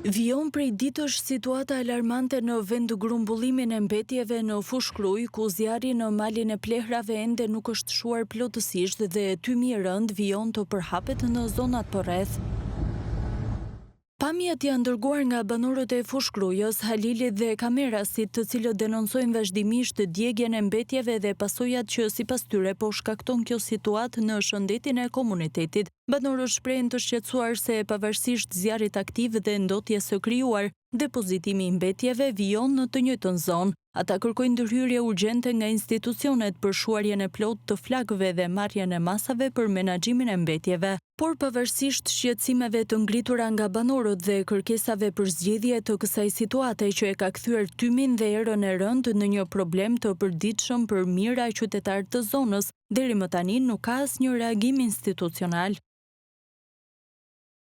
Vijon prej ditësh situata alarmante në vendgrumbulimin e mbetjeve në Fushkruj, ku zjarri në malin e Plehrave ende nuk është shuar plotësisht dhe tymi i rënd vijon të përhapet në zonat përreth. Pamjet janë dërguar nga banorët e Fushkrujës, Halilit dhe Kamerasit, të cilët denoncojnë vazhdimisht djegjen e mbetjeve dhe pasojat që sipas tyre po shkakton kjo situatë në shëndetin e komunitetit. Banorët shprehen të shqetësuar se pavarësisht zjarrit aktiv dhe ndotjes së krijuar, depozitimi i mbetjeve vijon në të njëjtën zonë. Ata kërkojnë ndërhyrje urgjente nga institucionet për shuarjen e plotë të flakëve dhe marrjen e masave për menaxhimin e mbetjeve. Por pavarësisht shqetësimeve të ngritura nga banorët dhe kërkesave për zgjidhje të kësaj situate që e ka kthyer tymin dhe erën e rënd në një problem të përditshëm për mira e qytetarët të zonës, deri më tani nuk ka asnjë reagim institucional.